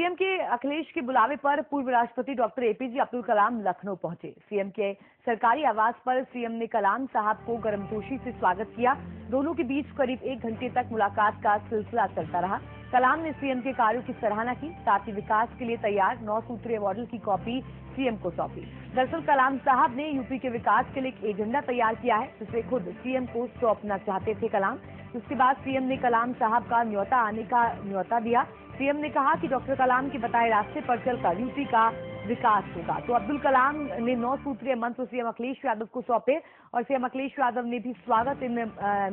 CM के अखिलेश के बुलावे पर पूर्व राष्ट्रपति डॉक्टर एपीजे अब्दुल कलाम लखनऊ पहुंचे। सीएम के सरकारी आवास पर सीएम ने कलाम साहब को गर्मजोशी से स्वागत किया। दोनों के बीच करीब 1 घंटे तक मुलाकात का सिलसिला चलता रहा। कलाम ने सीएम के कार्यों की सराहना की, साथ ही विकास के लिए तैयार 9 सूत्रीय मॉडल की कॉपी सीएम को सौंपी। दरअसल कलाम साहब ने यूपी के विकास के लिए एक एजेंडा तैयार किया है, जिसे खुद सीएम को सौंपना चाहते थे कलाम। उसके बाद सीएम ने कलाम साहब का न्योता आने का न्योता दिया। सीएम ने कहा कि डॉक्टर कलाम के बताए रास्ते पर चलकर यूपी का विकास होगा। तो अब्दुल कलाम ने 9 सूत्रीय मंत्र सीएम अखिलेश यादव को सौंपे और सीएम अखिलेश यादव ने भी स्वागत इन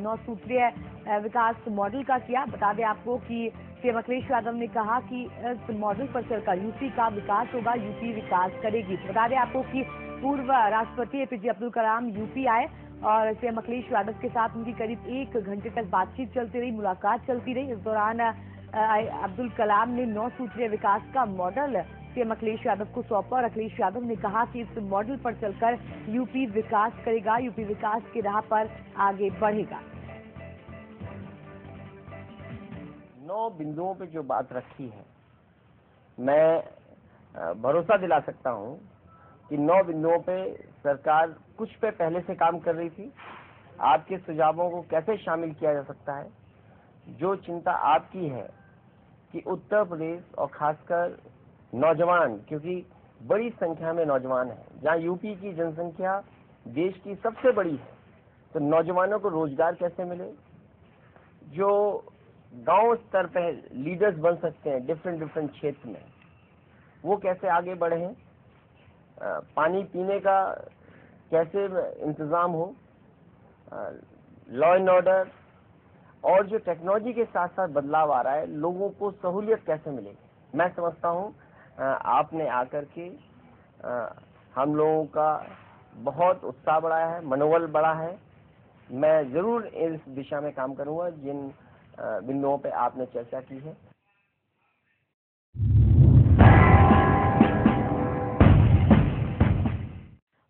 9 सूत्रीय विकास मॉडल का किया। बता दें आपको कि सीएम अखिलेश यादव ने कहा कि इस मॉडल पर चलकर यूपी का विकास होगा, यूपी विकास करेगी। बता दें आपको कि पूर्व राष्ट्रपति एपीजे अब्दुल कलाम यूपी आए और सीएम अखिलेश यादव के साथ उनकी करीब 1 घंटे तक बातचीत चलती रही, मुलाकात चलती रही। इस दौरान अब्दुल कलाम ने 9 सूत्रीय विकास का मॉडल सीएम अखिलेश यादव को सौंपा और अखिलेश यादव ने कहा कि इस मॉडल पर चलकर यूपी विकास करेगा, यूपी विकास की राह पर आगे बढ़ेगा। 9 बिंदुओं पे जो बात रखी है, मैं भरोसा दिला सकता हूं कि 9 बिंदुओं पे सरकार कुछ पे पहले से काम कर रही थी। आपके सुझावों को कैसे शामिल किया जा सकता है, जो चिंता आपकी है कि उत्तर प्रदेश और खासकर नौजवान, क्योंकि बड़ी संख्या में नौजवान हैं, जहां यूपी की जनसंख्या देश की सबसे बड़ी है, तो नौजवानों को रोजगार कैसे मिले, जो गांव स्तर पे लीडर्स बन सकते हैं डिफरेंट क्षेत्र में, वो कैसे आगे बढ़े हैं, पानी पीने का कैसे इंतजाम हो, लॉ एंड ऑर्डर और जो टेक्नोलॉजी के साथ साथ बदलाव आ रहा है, लोगों को सहूलियत कैसे मिलेगी। मैं समझता हूं आपने आकर के हम लोगों का बहुत उत्साह बढ़ाया है, मनोबल बढ़ा है। मैं जरूर इस दिशा में काम करूंगा जिन बिंदुओं पे आपने चर्चा की है।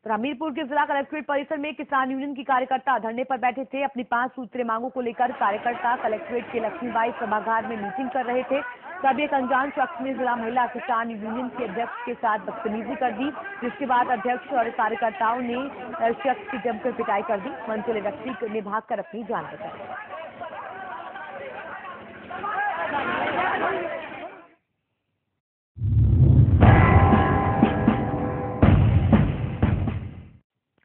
हमीरपुर के जिला कलेक्ट्रेट परिसर में किसान यूनियन के कार्यकर्ता धरने पर बैठे थे। अपनी 5 सूत्रीय मांगों को लेकर कार्यकर्ता कलेक्ट्रेट के लक्ष्मीबाई सभागार में मीटिंग कर रहे थे। तब एक अनजान शख्स ने जिला महिला किसान यूनियन के अध्यक्ष के साथ बदतमीजी कर दी, जिसके बाद अध्यक्ष और कार्यकर्ताओं ने शख्स की जमकर पिटाई कर दी। मनचले व्यक्ति ने भागकर अपनी जान बचाई।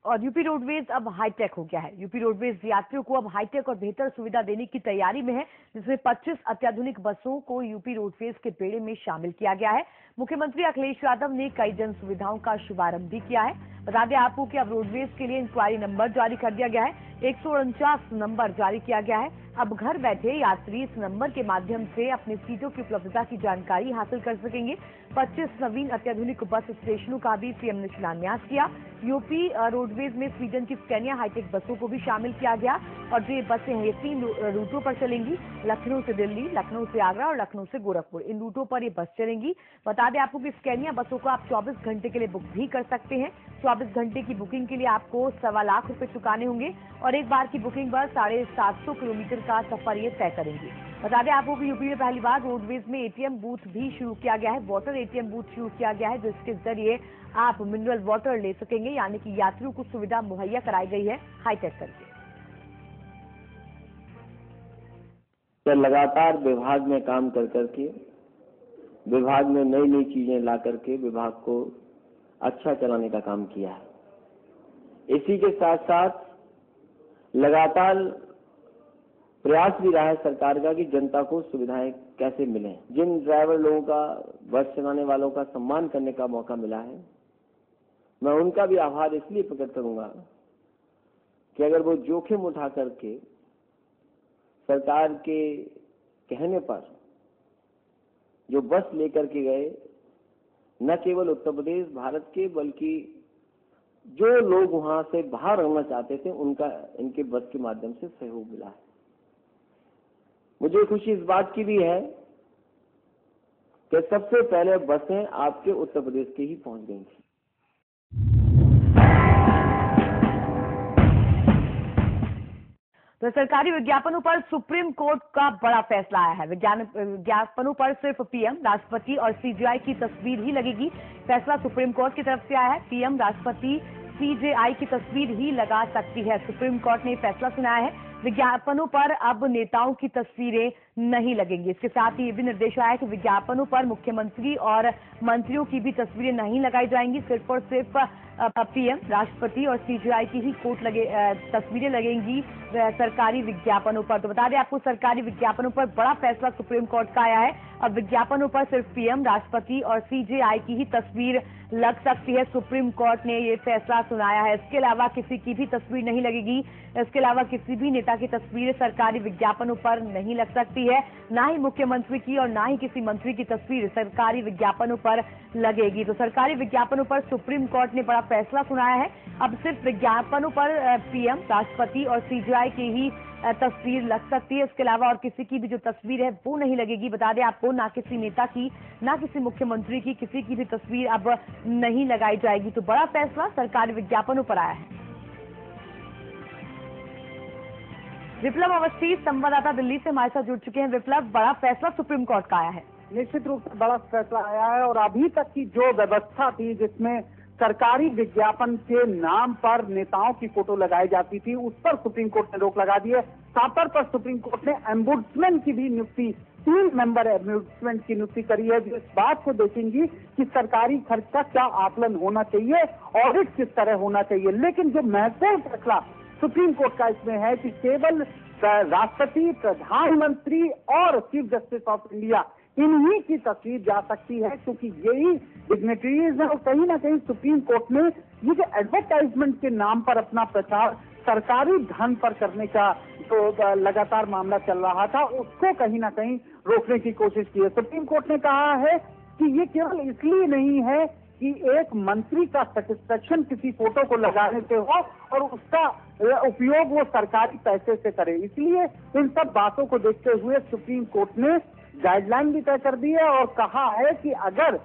और यूपी रोडवेज अब हाईटेक हो गया है। यूपी रोडवेज यात्रियों को अब हाईटेक और बेहतर सुविधा देने की तैयारी में है, जिसमें 25 अत्याधुनिक बसों को यूपी रोडवेज के बेड़े में शामिल किया गया है। मुख्यमंत्री अखिलेश यादव ने कई जन सुविधाओं का शुभारंभ भी किया है। बता दें आपको कि अब रोडवेज के लिए इंक्वायरी नंबर जारी कर दिया गया है, 149 नंबर जारी किया गया है। अब घर बैठे यात्री इस नंबर के माध्यम से अपनी सीटों की उपलब्धता की जानकारी हासिल कर सकेंगे। 25 नवीन अत्याधुनिक बस स्टेशनों का भी सीएम ने शिलान्यास किया। यूपी रोडवेज में स्वीडन की स्कैनिया हाईटेक बसों को भी शामिल किया गया और जो ये बसें हैं, ये 3 रूटों पर चलेंगी, लखनऊ से दिल्ली, लखनऊ से आगरा और लखनऊ से गोरखपुर। इन रूटों पर ये बस चलेंगी। बता दें आपको कि स्कैनिया बसों को आप 24 घंटे के लिए बुक भी कर सकते हैं। 24 घंटे की बुकिंग के लिए आपको 1.25 लाख रुपए चुकाने होंगे और एक बार की बुकिंग पर 750 किलोमीटर का सफर ये तय करेंगी। बता दें आपको कि यूपी में पहली बार रोडवेज में एटीएम बूथ भी शुरू किया गया है। वाटर एटीएम बूथ शुरू किया गया है, जिसके जरिए आप मिनरल वाटर ले सकेंगे, यानी कि यात्रियों को सुविधा मुहैया कराई गई है हाईटेक करके। तो लगातार विभाग में काम कर करके, विभाग में नई नई चीजें ला करके विभाग को अच्छा चलाने का काम किया है। इसी के साथ साथ लगातार प्रयास भी रहा है सरकार का कि जनता को सुविधाएं कैसे मिलें। जिन ड्राइवर लोगों का, बस चलाने वालों का सम्मान करने का मौका मिला है, मैं उनका भी आभार इसलिए प्रकट करूंगा कि अगर वो जोखिम उठा करके सरकार के कहने पर जो बस लेकर के गए, न केवल उत्तर प्रदेश भारत के, बल्कि जो लोग वहां से बाहर रहना चाहते थे, उनका इनके बस के माध्यम से सहयोग मिला है। मुझे खुशी इस बात की भी है कि सबसे पहले बसें आपके उत्तर प्रदेश के ही पहुंच गई थी। तो सरकारी विज्ञापनों पर सुप्रीम कोर्ट का बड़ा फैसला आया है। विज्ञापनों पर सिर्फ पीएम, राष्ट्रपति और सीजेआई की तस्वीर ही लगेगी। फैसला सुप्रीम कोर्ट की तरफ से आया है। पीएम, राष्ट्रपति, सीजेआई की तस्वीर ही लगा सकती है। सुप्रीम कोर्ट ने फैसला सुनाया है। विज्ञापनों पर अब नेताओं की तस्वीरें नहीं लगेंगी। इसके साथ ही ये भी निर्देश आया है कि विज्ञापनों पर मुख्यमंत्री और मंत्रियों की भी तस्वीरें नहीं लगाई जाएंगी। सिर्फ और सिर्फ पीएम, राष्ट्रपति और सीजेआई की ही तस्वीरें लगेंगी सरकारी विज्ञापनों पर। तो बता दें आपको, सरकारी विज्ञापनों पर बड़ा फैसला सुप्रीम कोर्ट का आया है। अब विज्ञापनों पर सिर्फ पीएम, राष्ट्रपति और सीजेआई की ही तस्वीर लग सकती है। सुप्रीम कोर्ट ने ये फैसला सुनाया है। इसके अलावा किसी की भी तस्वीर नहीं लगेगी। इसके अलावा किसी भी नेता की तस्वीर सरकारी विज्ञापनों पर नहीं लग सकती है। ना ही मुख्यमंत्री की और ना ही किसी मंत्री की तस्वीर सरकारी विज्ञापनों पर लगेगी। तो सरकारी विज्ञापनों पर सुप्रीम कोर्ट ने बड़ा फैसला सुनाया है। अब सिर्फ विज्ञापनों पर पीएम, राष्ट्रपति और सीजेआई की ही तस्वीर लग सकती है। इसके अलावा और किसी की भी जो तस्वीर है वो नहीं लगेगी। बता दें आपको, ना किसी नेता की, ना किसी मुख्यमंत्री की, किसी की भी तस्वीर अब नहीं लगाई जाएगी। तो बड़ा फैसला सरकारी विज्ञापनों पर आया है। विप्लव अवस्थी संवाददाता दिल्ली से हमारे साथ जुड़ चुके हैं। विप्लव, बड़ा फैसला सुप्रीम कोर्ट का आया है। निश्चित रूप से बड़ा फैसला आया है और अभी तक की जो व्यवस्था थी जिसमें सरकारी विज्ञापन के नाम पर नेताओं की फोटो लगाई जाती थी, उस पर सुप्रीम कोर्ट ने रोक लगा दी है। सापर पर सुप्रीम कोर्ट ने एम्बुड्समैन की भी नियुक्ति, 3 मेंबर एम्बुड्समैन की नियुक्ति करी है, जो इस बात को देखेंगी कि सरकारी खर्च का क्या आकलन होना चाहिए, ऑडिट किस तरह होना चाहिए। लेकिन जो महत्वपूर्ण फैसला सुप्रीम कोर्ट का इसमें है कि केवल राष्ट्रपति, प्रधानमंत्री और चीफ जस्टिस ऑफ इंडिया इन्हीं की तस्वीर जा सकती है, क्योंकि यही डिग्नेटरीज है। और कहीं ना कहीं सुप्रीम कोर्ट ने ये जो एडवर्टाइजमेंट के नाम पर अपना प्रचार सरकारी धन पर करने का जो लगातार मामला चल रहा था, उसको कहीं ना कहीं रोकने की कोशिश की है। सुप्रीम कोर्ट ने कहा है कि ये केवल इसलिए नहीं है कि एक मंत्री का सेटिस्फेक्शन किसी फोटो को लगाने से हो और उसका उपयोग वो सरकारी पैसे से करे, इसलिए इन सब बातों को देखते हुए सुप्रीम कोर्ट ने गाइडलाइन भी तय कर दी है और कहा है कि अगर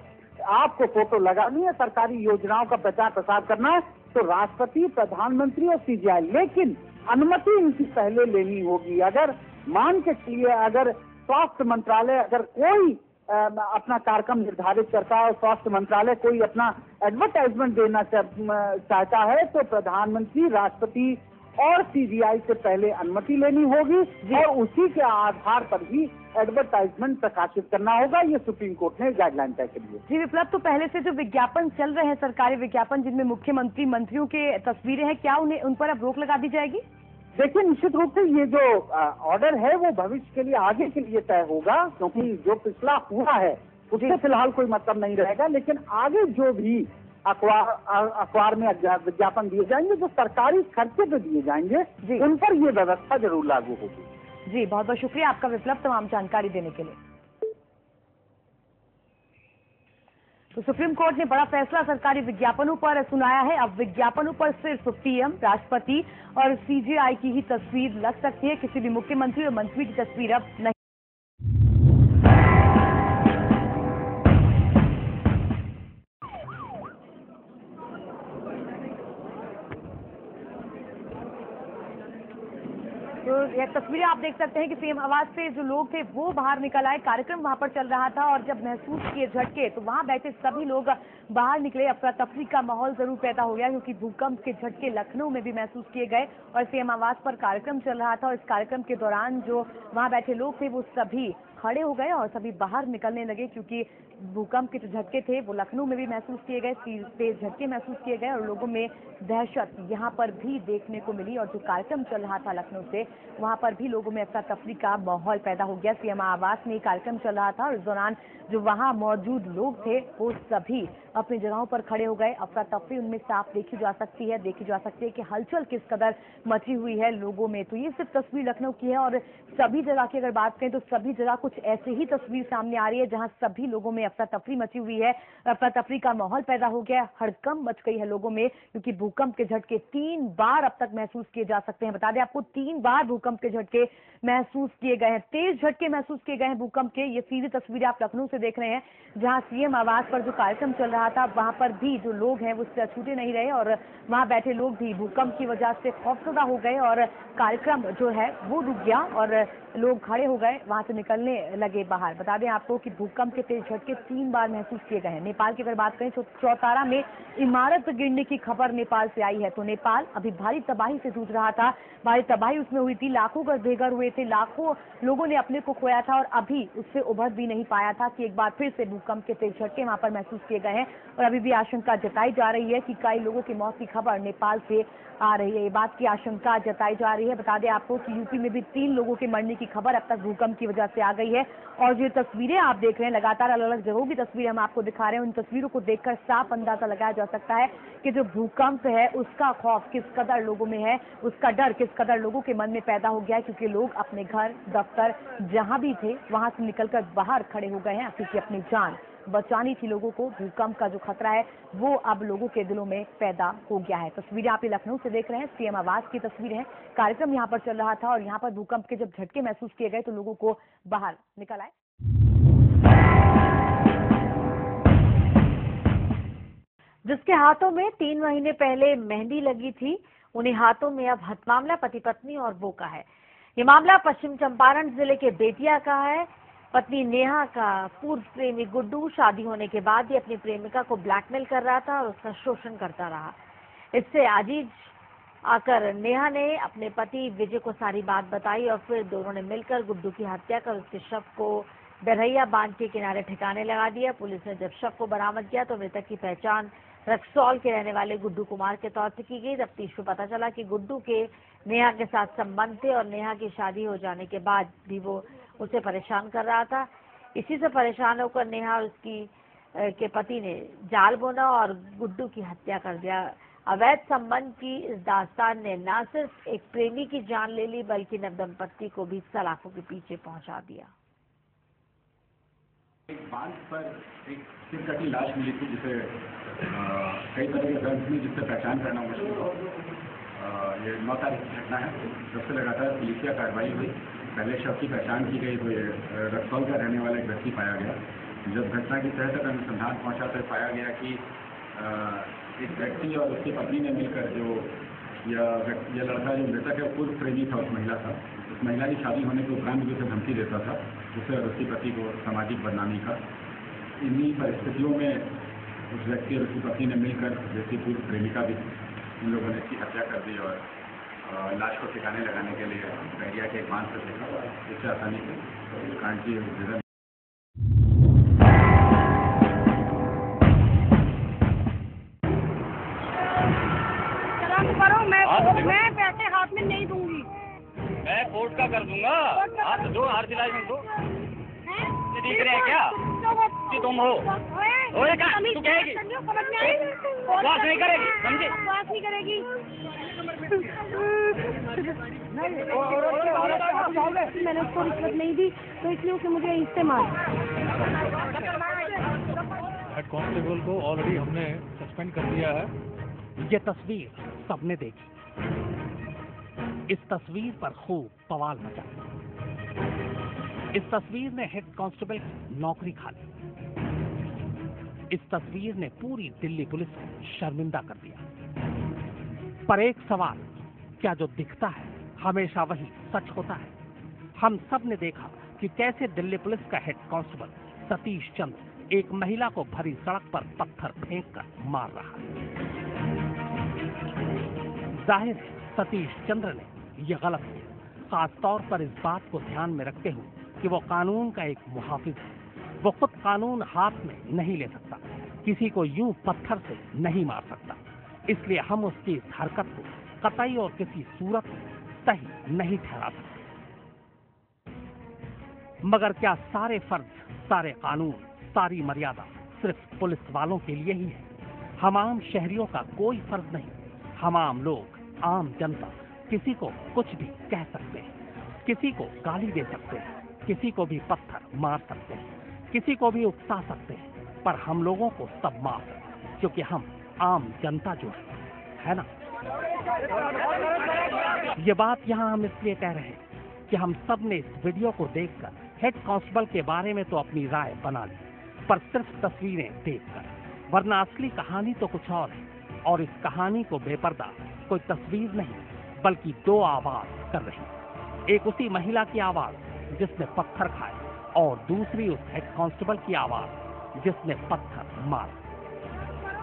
आपको फोटो लगानी है, सरकारी योजनाओं का प्रचार प्रसार करना है, तो राष्ट्रपति, प्रधानमंत्री और सीजेआई, लेकिन अनुमति इनकी पहले लेनी होगी। अगर मान के चलिए, अगर स्वास्थ्य मंत्रालय अगर कोई अपना कार्यक्रम निर्धारित करता है और स्वास्थ्य मंत्रालय कोई अपना एडवर्टाइजमेंट देना चाहता है, तो प्रधानमंत्री, राष्ट्रपति और सीजीआई से पहले अनुमति लेनी होगी और उसी के आधार पर ही एडवर्टाइजमेंट प्रकाशित करना होगा। ये सुप्रीम कोर्ट ने गाइडलाइन तय की है। जी विप्लव, तो पहले से जो विज्ञापन चल रहे हैं, सरकारी विज्ञापन जिनमें मुख्यमंत्री, मंत्रियों के तस्वीरें हैं, क्या उन पर अब रोक लगा दी जाएगी? देखिए, निश्चित रूप से ये जो ऑर्डर है वो भविष्य के लिए, आगे के लिए तय होगा, क्योंकि जो पिछला हुआ है उससे फिलहाल कोई मतलब नहीं रहेगा। लेकिन आगे जो भी अखबार में विज्ञापन दिए जाएंगे, जो सरकारी खर्चे पे दिए जाएंगे, उन पर ये व्यवस्था जरूर लागू होगी। जी, बहुत बहुत शुक्रिया आपका विप्लव, तमाम जानकारी देने के लिए। तो सुप्रीम कोर्ट ने बड़ा फैसला सरकारी विज्ञापनों पर सुनाया है। अब विज्ञापनों पर सिर्फ पीएम, राष्ट्रपति और सीजेआई की ही तस्वीर लग सकती है। किसी भी मुख्यमंत्री और मंत्री की तस्वीर अब नहीं। तो यह तस्वीरें आप देख सकते हैं कि सीएम आवास से जो लोग थे वो बाहर निकल आए। कार्यक्रम वहां पर चल रहा था और जब महसूस किए झटके तो वहां बैठे सभी लोग बाहर निकले। अफरा तफरी का माहौल जरूर पैदा हो गया, क्योंकि भूकंप के झटके लखनऊ में भी महसूस किए गए और सीएम आवास पर कार्यक्रम चल रहा था और इस कार्यक्रम के दौरान जो वहां बैठे लोग थे वो सभी खड़े हो गए और सभी बाहर निकलने लगे, क्योंकि भूकंप के जो झटके थे वो लखनऊ में भी महसूस किए गए, तेज झटके महसूस किए गए और लोगों में दहशत यहाँ पर भी देखने को मिली। और जो कार्यक्रम चल रहा था लखनऊ से, वहां पर भी लोगों में अफरा तफरी का माहौल पैदा हो गया। सीएम आवास में कार्यक्रम चल रहा था और इस दौरान जो वहां मौजूद लोग थे वो सभी अपनी जगहों पर खड़े हो गए। अफरा तफरी उनमें साफ देखी जा सकती है कि हलचल किस कदर मची हुई है लोगों में। तो ये सिर्फ तस्वीर लखनऊ की है और सभी जगह की अगर बात करें तो सभी जगह कुछ कुछ ऐसे ही तस्वीर सामने आ रही है जहां सभी लोगों में अफरा तफरी मची हुई है। अफरा तफरी का माहौल पैदा हो गया है, हड़कंप मच गई है लोगों में, क्योंकि भूकंप के झटके 3 बार अब तक महसूस किए जा सकते हैं। बता दें आपको 3 बार भूकंप के झटके महसूस किए गए हैं, तेज झटके महसूस किए गए हैं भूकंप के। ये सीधी तस्वीरें आप लखनऊ से देख रहे हैं, जहां सीएम आवास पर जो कार्यक्रम चल रहा था वहां पर भी जो लोग हैं वो उससे अछूते नहीं रहे और वहां बैठे लोग भी भूकंप की वजह से खौफजदा हो गए और कार्यक्रम जो है वो रुक गया और लोग खड़े हो गए, वहां से निकलने लगे बाहर। बता दें आपको कि भूकंप के तेज झटके 3 बार महसूस किए गए हैं। नेपाल की अगर बात करें तो चौतारा में इमारत गिरने की खबर नेपाल से आई है। तो नेपाल अभी भारी तबाही से जूझ रहा था, भारी तबाही उसमें हुई थी, लाखों घर बेघर हुए थे, लाखों लोगों ने अपने को खोया था और अभी उससे उभर भी नहीं पाया था कि एक बार फिर से भूकंप के तेज झटके वहां पर महसूस किए गए हैं और अभी भी आशंका जताई जा रही है कि कई लोगों की मौत की खबर नेपाल से आ रही है। ये बात की आशंका जताई जा रही है। बता दें आपको कि यूपी में भी 3 लोगों के मरने की खबर अब तक भूकंप की वजह से आ गई है और जो तस्वीरें आप देख रहे हैं, लगातार अलग अलग जगहों की तस्वीरें हम आपको दिखा रहे हैं, उन तस्वीरों को देखकर साफ अंदाजा लगाया जा सकता है कि जो भूकंप है उसका खौफ किस कदर लोगों में है, उसका डर किस कदर लोगों के मन में पैदा हो गया है, क्योंकि लोग अपने घर, दफ्तर जहां भी थे वहां से निकलकर बाहर खड़े हो गए हैं, क्योंकि अपनी जान बचानी थी लोगों को। भूकंप का जो खतरा है वो अब लोगों के दिलों में पैदा हो गया है। तस्वीरें आप लखनऊ से देख रहे हैं, सीएम आवास की तस्वीरें हैं। कार्यक्रम यहां पर चल रहा था और यहां पर भूकंप के जब झटके महसूस किए गए तो लोगों को बाहर निकल आए। जिसके हाथों में 3 महीने पहले मेहंदी लगी थी, उन्हीं हाथों में अब हत्या मामला पति पत्नी और वो का है। ये मामला पश्चिम चंपारण जिले के बेतिया का है। पत्नी नेहा का पूर्व प्रेमी गुड्डू शादी होने के बाद ही अपनी प्रेमिका को ब्लैकमेल कर रहा था और उसका शोषण करता रहा। इससे आजीज आकर नेहा ने अपने पति विजय को सारी बात बताई और फिर दोनों ने मिलकर गुड्डू की हत्या कर उसके शव को बरहैया बांध के किनारे ठिकाने लगा दिया। पुलिस ने जब शव को बरामद किया तो मृतक की पहचान रक्सौल के रहने वाले गुड्डू कुमार के तौर पर की गई। तफ्तीश में पता चला कि गुड्डू के नेहा के साथ संबंध थे और नेहा की शादी हो जाने के बाद भी वो उसे परेशान कर रहा था। इसी से परेशान होकर नेहा और उसकी के पति ने जाल बुना और गुड्डू की हत्या कर दिया। अवैध संबंध की इस दास्तान ने न सिर्फ एक प्रेमी की जान ले ली बल्कि नवदंपति को भी सलाखों के पीछे पहुंचा दिया। एक बांध पर एक सिर कटी लाश मिली थी जिसे कई तरह के दर्द में जिससे पहचान करना मुश्किल हो। ये 9 तारीख की घटना है। सबसे लगातार पुलिसिया कार्रवाई हुई। पहले शव की पहचान की गई तो ये रक्सौल का रहने वाला एक व्यक्ति पाया गया। जब घटना की तह तक अनुसंधान पहुंचा तो पाया गया कि एक व्यक्ति और उसकी पत्नी ने मिलकर जो यह लड़का जो मृतक है पूर्व प्रेमी था उस महिला का। उस महिला की शादी होने के उपरांत भी उसे धमकी देता था, उसे और उसकी पति को सामाजिक बदनामी का। इन्हीं परिस्थितियों में उस व्यक्ति और उसकी पत्नी ने मिलकर जैसी पूर्व प्रेमिका भी इन लोगों ने इसकी हत्या कर दी और लाश को ठिकाने लगाने के लिए बहरिया के एक बांध से देखा, जिससे आसानी से इस कांड की विवरण। मैं पैसे हाथ में नहीं दूंगी। मैं कोर्ट का कर दूंगा। हाथ दो, हाथ दिला दो। दिख रहे हैं क्या कि तुम हो? तू कहेगी बात नहीं करेगी, समझे? बात नहीं करेगी। मैंने उसको रिश्वत नहीं दी तो इसलिए उसने मुझे इससे मारा। हेड कांस्टेबल को ऑलरेडी हमने सस्पेंड कर दिया है। ये तस्वीर सबने देखी। इस तस्वीर पर खूब बवाल मचा। इस तस्वीर ने हेड कांस्टेबल की नौकरी खा ली। इस तस्वीर ने पूरी दिल्ली पुलिस को शर्मिंदा कर दिया। पर एक सवाल, क्या जो दिखता है हमेशा वही सच होता है? हम सब ने देखा कि कैसे दिल्ली पुलिस का हेड कांस्टेबल सतीश चंद्र एक महिला को भरी सड़क पर पत्थर फेंककर मार रहा है। जाहिर है सतीश चंद्र ने यह गलत किया, खासतौर पर इस बात को ध्यान में रखते हुए कि वो कानून का एक मुहाफिज है। वो खुद कानून हाथ में नहीं ले सकता, किसी को यूं पत्थर से नहीं मार सकता। इसलिए हम उसकी इस हरकत को कतई और किसी सूरत में सही नहीं ठहरा सकते। मगर क्या सारे फर्ज, सारे कानून, सारी मर्यादा सिर्फ पुलिस वालों के लिए ही है? हम आम शहरियों का कोई फर्ज नहीं? हम आम लोग, आम जनता किसी को कुछ भी कह सकते हैं, किसी को गाली दे सकते हैं, किसी को भी पत्थर मार सकते हैं, किसी को भी उकसा सकते हैं, पर हम लोगों को सब माफ है, क्योंकि हम आम जनता जो है ना। ये बात यहाँ हम इसलिए कह रहे हैं कि हम सब ने इस वीडियो को देखकर हेड कांस्टेबल के बारे में तो अपनी राय बना ली, पर सिर्फ तस्वीरें देखकर, वरना असली कहानी तो कुछ और है। और इस कहानी को बेपर्दा कोई तस्वीर नहीं बल्कि दो आवाज कर रही। एक उसी महिला की आवाज जिसने पत्थर खाए, और दूसरी उस हेड कांस्टेबल की आवाज जिसने पत्थर मारे।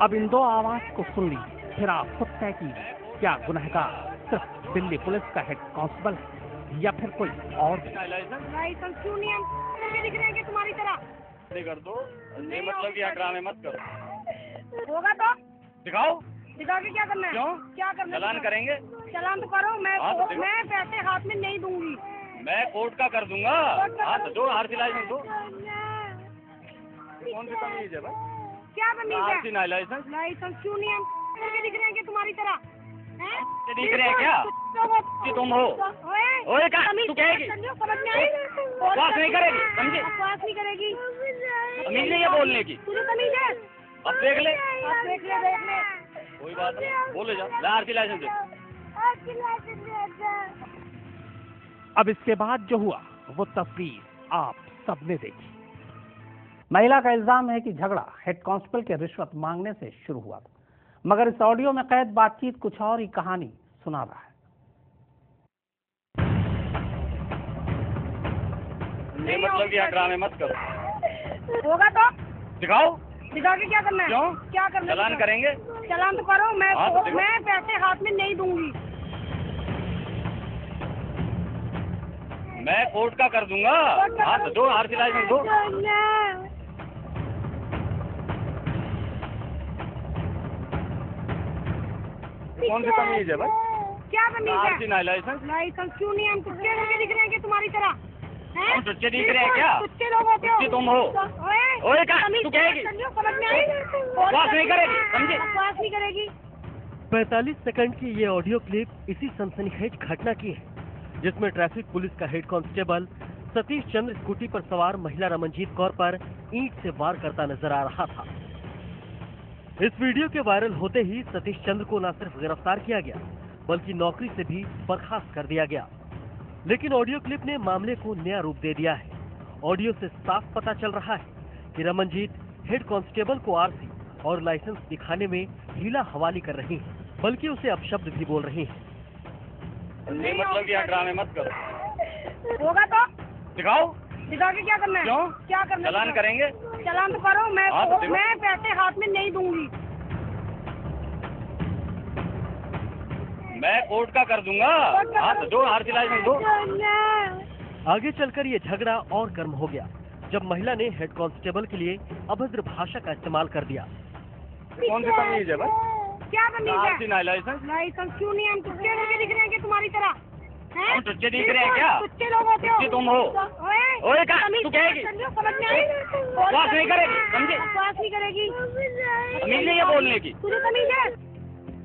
अब इन दो आवाज को सुन लीजिए, फिर आप खुद तय कीजिए, क्या गुनहगार सिर्फ दिल्ली पुलिस का हेड कांस्टेबल है या फिर कोई और भी। लाइसेंस क्यों नहीं हम दिख रहे हैं कि तुम्हारी तरह कर दो, ये मतलब कि ड्रामे मत करो। होगा तो दिखाओ, दिखा के क्या करना है? क्यों? क्या करना है? चालान करेंगे। चालान तो करो, मैं तो मैं पैसे हाथ में नहीं दूंगी। मैं कोर्ट का कर दूंगा। हाँ तो दो आरसी लाइसेंस दो। कौन सी तमीज है भाई? क्या तमीज है? आरसी ना लाइसेंस। लाइसेंस क्यों नहीं हम दिख रहे हैं कि तुम्हारी तरह हैं? दिख रहे हैं क्या कि तुम हो? ओए क्या तू कहेगी? समझ में आई? बकवास नहीं करेगी, समझे? बकवास नहीं करेगी। तमीज नहीं है बोलने की। तुझे तमीज है? अब देख ले। अब देख ले, देख ले। कोई बात नहीं, बोले जा। आरसी लाइसेंस दे। अब इसके बाद जो हुआ वो तस्वीर आप सबने देखी। महिला का इल्जाम है कि झगड़ा हेड कांस्टेबल के रिश्वत मांगने से शुरू हुआ था, मगर इस ऑडियो में कैद बातचीत कुछ और ही कहानी सुना रहा है। ये मतलब कि ड्रामे मत करो। होगा तो दिखाओ, दिखा के क्या करना है? क्यों? क्या करना है? चालान करेंगे। चालान तो करो, मैं हाँ, तो मैं पैसे हाथ में नहीं दूंगी। मैं कोर्ट का कर दूंगा। हाँ तो दो आरसी लाइसेंस दो। कौन सी तमीज है भाई? क्या तमीज है? आरसी ना लाइसेंस। लाइसेंस क्यों नहीं हम तुझे दिख रहे हैं कि तुम्हारी तरह हैं? हम तुझे दिख रहे हैं क्या? तुझे लोग होते हो? तुझे तुम हो? ओए क्या तू कहेगी? समझ में आई? बकवास नहीं करेगी, समझे? बकवास नहीं करेगी। 45 सेकंड की ये ऑडियो क्लिप इसी सनसनीखेज घटना की है, जिसमें ट्रैफिक पुलिस का head constable Satish Chandra scooty पर सवार महिला रमनजीत कौर पर ईंट से वार करता नजर आ रहा था। इस वीडियो के वायरल होते ही सतीश चंद्र को न सिर्फ गिरफ्तार किया गया, बल्कि नौकरी से भी बर्खास्त कर दिया गया। लेकिन ऑडियो क्लिप ने मामले को नया रूप दे दिया है। ऑडियो से साफ पता चल रहा है कि रमनजीत हेड कांस्टेबल को आरसी और लाइसेंस दिखाने में हीला हवाली कर रही है, बल्कि उसे अपशब्द भी बोल रही है। ये मतलब कि ड्रामे मत करो। होगा तो दिखाओ, दिखा के क्या करना है? क्यों? क्या करना है? चालान करेंगे। चालान तो करो, मैं हाँ, तो मैं पैसे हाथ में नहीं दूंगी। मैं कोर्ट का कर दूंगा। हाँ तो दो आरसी लाइसेंस दो। आगे चलकर ये झगड़ा और गर्म हो गया, जब महिला ने हेड कांस्टेबल के लिए अभद्र भाषा का इस्तेमाल कर दिया। कौन सी तमीज है भाई? क्या तमीज है? आरसी ना लाइसेंस। लाइसेंस क्यों नहीं हम तुझे दिख रहे हैं कि तुम्हारी तरह हैं? हम तुझे दिख रहे हैं क्या? तुझे लोग होते हो? तुझे तुम हो? ओए क्या तू कहेगी? समझ में आई? बकवास नहीं करेगी, समझे? बकवास नहीं करेगी। तमीज नहीं है बोलने की। तुझे तमीज है?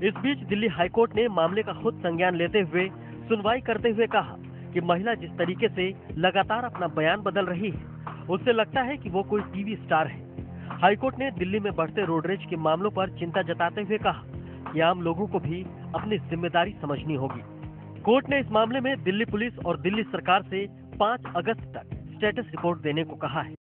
इस बीच दिल्ली हाईकोर्ट ने मामले का खुद संज्ञान लेते हुए सुनवाई करते हुए कहा कि महिला जिस तरीके से लगातार अपना बयान बदल रही है, उससे लगता है कि वो कोई टीवी स्टार है। हाईकोर्ट ने दिल्ली में बढ़ते रोड रेज के मामलों पर चिंता जताते हुए कहा कि आम लोगों को भी अपनी जिम्मेदारी समझनी होगी। कोर्ट ने इस मामले में दिल्ली पुलिस और दिल्ली सरकार से 5 अगस्त तक स्टेटस रिपोर्ट देने को कहा है।